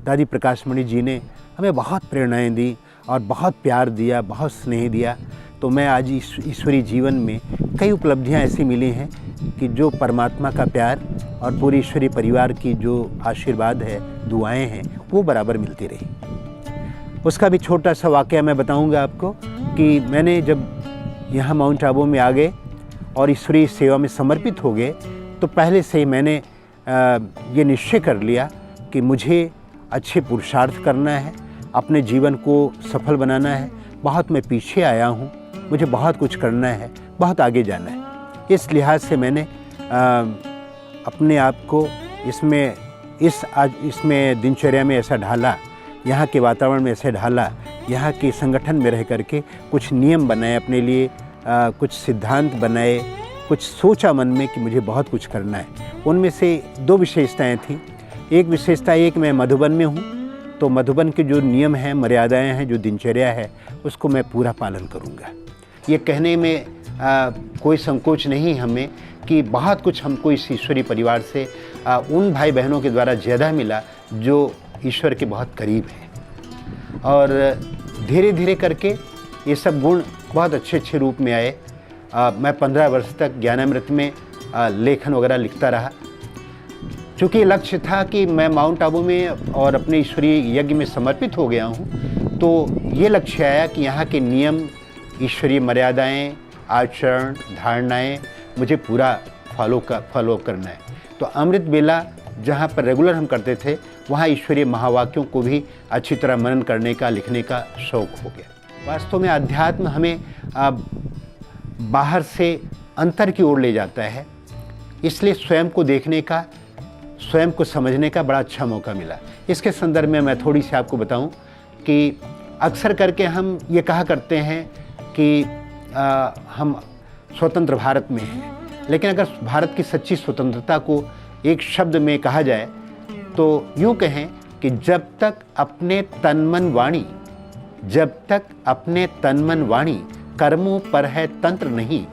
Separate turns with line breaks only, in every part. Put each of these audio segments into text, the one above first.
दादी प्रकाशमणि जी ने हमें बहुत प्रेरणाएं दी और बहुत प्यार दिया, बहुत स्नेह दिया। तो मैं आज इस ईश्वरीय जीवन में कई उपलब्धियां ऐसी मिली हैं कि जो परमात्मा का प्यार और पूरे ईश्वरीय परिवार की जो आशीर्वाद है, दुआएं हैं, वो बराबर मिलती रही। उसका भी छोटा सा वाक़या मैं बताऊंगा आपको कि मैंने जब यहाँ माउंट आबू में आ गए और ईश्वरीय सेवा में समर्पित हो गए, तो पहले से ही मैंने ये निश्चय कर लिया कि मुझे अच्छे पुरुषार्थ करना है, अपने जीवन को सफल बनाना है। बहुत मैं पीछे आया हूँ, मुझे बहुत कुछ करना है, बहुत आगे जाना है। इस लिहाज से मैंने अपने आप को इसमें दिनचर्या में ऐसा ढाला, यहाँ के वातावरण में ऐसे ढाला, यहाँ के संगठन में रह करके कुछ नियम बनाए अपने लिए, कुछ सिद्धांत बनाए, कुछ सोचा मन में कि मुझे बहुत कुछ करना है। उनमें से 2 विशेषताएं थीं। एक विशेषता ये कि मैं मधुबन में हूँ, तो मधुबन के जो नियम हैं, मर्यादाएं हैं, जो दिनचर्या है, उसको मैं पूरा पालन करूँगा। ये कहने में कोई संकोच नहीं हमें कि बहुत कुछ हमको इस ईश्वरीय परिवार से उन भाई बहनों के द्वारा ज़्यादा मिला जो ईश्वर के बहुत करीब हैं। और धीरे धीरे करके ये सब गुण बहुत अच्छे रूप में आए। मैं 15 वर्ष तक ज्ञानामृत में लेखन वगैरह लिखता रहा। चूँकि लक्ष्य था कि मैं माउंट आबू में और अपने ईश्वरीय यज्ञ में समर्पित हो गया हूँ, तो ये लक्ष्य आया कि यहाँ के नियम, ईश्वरीय मर्यादाएं, आचरण, धारणाएं मुझे पूरा फॉलो करना है। तो अमृत बेला जहाँ पर रेगुलर हम करते थे, वहाँ ईश्वरीय महावाक्यों को भी अच्छी तरह मनन करने का, लिखने का शौक़ हो गया। वास्तव में अध्यात्म हमें बाहर से अंतर की ओर ले जाता है, इसलिए स्वयं को देखने का, स्वयं को समझने का बड़ा अच्छा मौका मिला। इसके संदर्भ में मैं थोड़ी सी आपको बताऊं कि अक्सर करके हम ये कहा करते हैं कि हम स्वतंत्र भारत में हैं, लेकिन अगर भारत की सच्ची स्वतंत्रता को एक शब्द में कहा जाए तो यूँ कहें कि जब तक अपने तन मन वाणी कर्मों पर है तंत्र नहीं,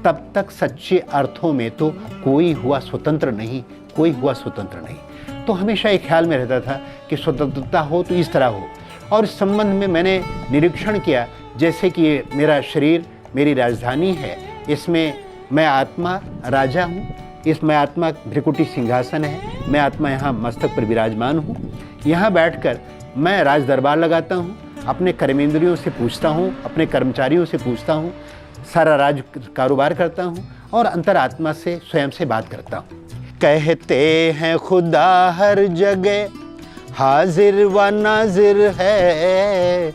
तब तक सच्चे अर्थों में तो कोई हुआ स्वतंत्र नहीं। तो हमेशा एक ख्याल में रहता था कि स्वतंत्रता हो तो इस तरह हो। और इस संबंध में मैंने निरीक्षण किया, जैसे कि ये मेरा शरीर मेरी राजधानी है, इसमें मैं आत्मा राजा हूँ, इसमें आत्मा भ्रिकुटी सिंहासन है, मैं आत्मा यहाँ मस्तक पर विराजमान हूँ। यहाँ बैठकर मैं राज दरबार लगाता हूँ, अपने कर्मेंद्रियों से पूछता हूँ, अपने कर्मचारियों से पूछता हूँ, सारा राज कारोबार करता हूँ और अंतरात्मा से स्वयं से बात करता हूँ। कहते हैं खुदा हर जगह हाजिर व नाजिर है,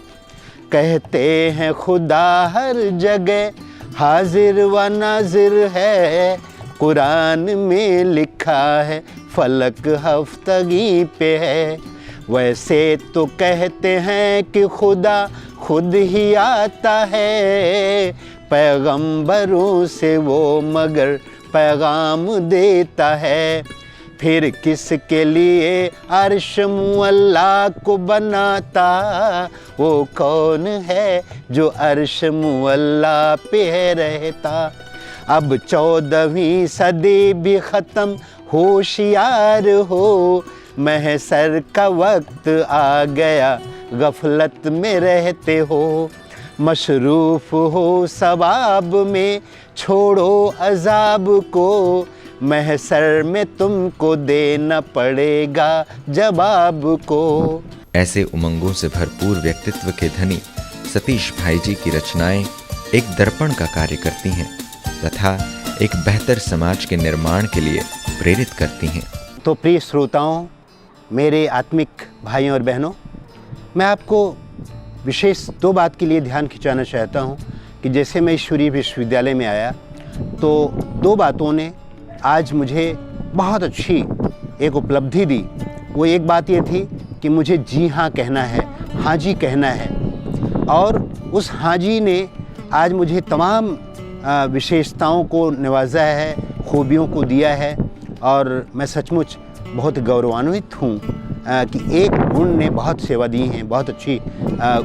कहते हैं खुदा हर जगह हाजिर व नाजिर है, कुरान में लिखा है फलक हफ्तगी पे है। वैसे तो कहते हैं कि खुदा खुद ही आता है, पैगंबरों से वो मगर पैगाम देता है। फिर किसके लिए अर्श मुअल्ला को बनाता, वो कौन है जो अर्श मुअल्ला पे रहता। अब 14वीं सदी भी ख़त्म, होशियार हो, महसर का वक्त आ गया, गफलत में रहते हो। मशरूफ़ हो सवाब में, छोड़ो अज़ाब को, महसर में तुमको देना पड़ेगा जवाब को।
ऐसे उमंगों से भरपूर व्यक्तित्व के धनी सतीश भाई जी की रचनाएं एक दर्पण का कार्य करती हैं तथा एक बेहतर समाज के निर्माण के लिए प्रेरित करती हैं।
तो प्रिय श्रोताओं, मेरे आत्मिक भाइयों और बहनों, मैं आपको विशेष 2 बात के लिए ध्यान खिंचाना चाहता हूँ कि जैसे मैं ईश्वरीय विश्वविद्यालय में आया तो 2 बातों ने आज मुझे बहुत अच्छी एक उपलब्धि दी। वो एक बात ये थी कि मुझे जी हाँ कहना है, हाँ जी कहना है, और उस हाँ जी ने आज मुझे तमाम विशेषताओं को नवाजा है, खूबियों को दिया है, और मैं सचमुच बहुत गौरवान्वित हूँ कि एक गुण ने बहुत सेवा दी हैं, बहुत अच्छी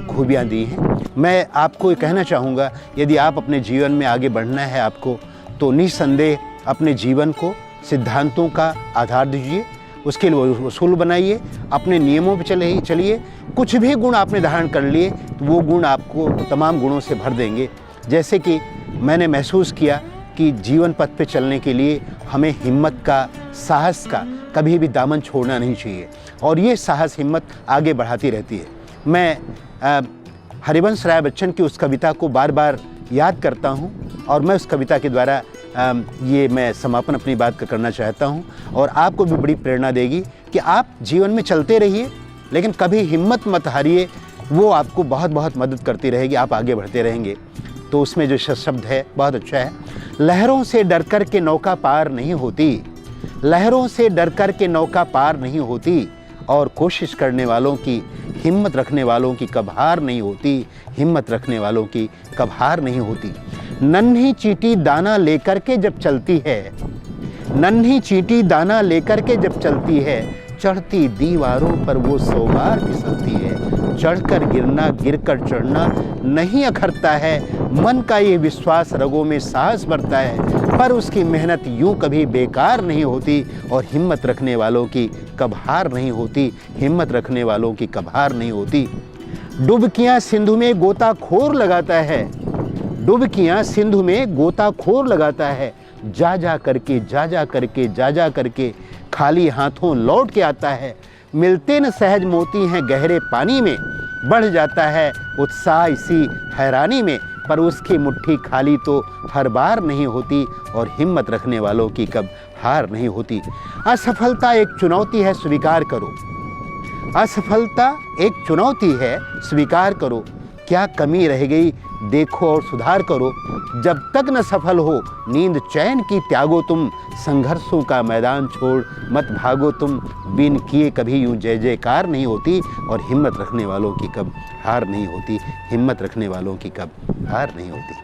खूबियाँ दी हैं। मैं आपको ये कहना चाहूँगा, यदि आप अपने जीवन में आगे बढ़ना है आपको, तो निस्संदेह अपने जीवन को सिद्धांतों का आधार दीजिए, उसके लिए उसूल बनाइए, अपने नियमों पर चलिए। कुछ भी गुण आपने धारण कर लिए तो वो गुण आपको तमाम गुणों से भर देंगे। जैसे कि मैंने महसूस किया कि जीवन पथ पे चलने के लिए हमें हिम्मत का, साहस का कभी भी दामन छोड़ना नहीं चाहिए, और ये साहस हिम्मत आगे बढ़ाती रहती है। मैं हरिवंश राय बच्चन की उस कविता को बार बार याद करता हूँ, और मैं उस कविता के द्वारा ये मैं समापन अपनी बात का करना चाहता हूँ, और आपको भी बड़ी प्रेरणा देगी कि आप जीवन में चलते रहिए, लेकिन कभी हिम्मत मत हारिए। वो आपको बहुत बहुत मदद करती रहेगी, आप आगे बढ़ते रहेंगे। तो उसमें जो शब्द है बहुत अच्छा है। लहरों से डर कर के नौका पार नहीं होती, लहरों से डर कर के नौका पार नहीं होती, और कोशिश करने वालों की, हिम्मत रखने वालों की कब हार नहीं होती, हिम्मत रखने वालों की कब हार नहीं होती। नन्ही चींटी दाना लेकर के जब चलती है, नन्ही चींटी दाना लेकर के जब चलती है, चढ़ती दीवारों पर वो 100 बार फिसलती है। चढ़कर गिरना, गिरकर चढ़ना नहीं अखरता है, मन का ये विश्वास रगों में साहस भरता है, पर उसकी मेहनत यूं कभी बेकार नहीं होती, और हिम्मत रखने वालों की कब हार नहीं होती, हिम्मत रखने वालों की कब हार नहीं होती। डुबकियां सिंधु में गोताखोर लगाता है, डुबकियां सिंधु में गोताखोर लगाता है, जा जा करके, जा जा करके, जा जा करके खाली हाथों लौट के आता है। मिलते न सहज मोती हैं गहरे पानी में, बढ़ जाता है उत्साह इसी हैरानी में, पर उसकी मुट्ठी खाली तो हर बार नहीं होती, और हिम्मत रखने वालों की कब हार नहीं होती। असफलता एक चुनौती है, स्वीकार करो। असफलता एक चुनौती है, स्वीकार करो। क्या कमी रह गई देखो और सुधार करो। जब तक न सफल हो नींद चैन की त्यागो तुम, संघर्षों का मैदान छोड़ मत भागो तुम। बिन किए कभी यूं जय जयकार नहीं होती, और हिम्मत रखने वालों की कब हार नहीं होती, हिम्मत रखने वालों की कब हार नहीं होती।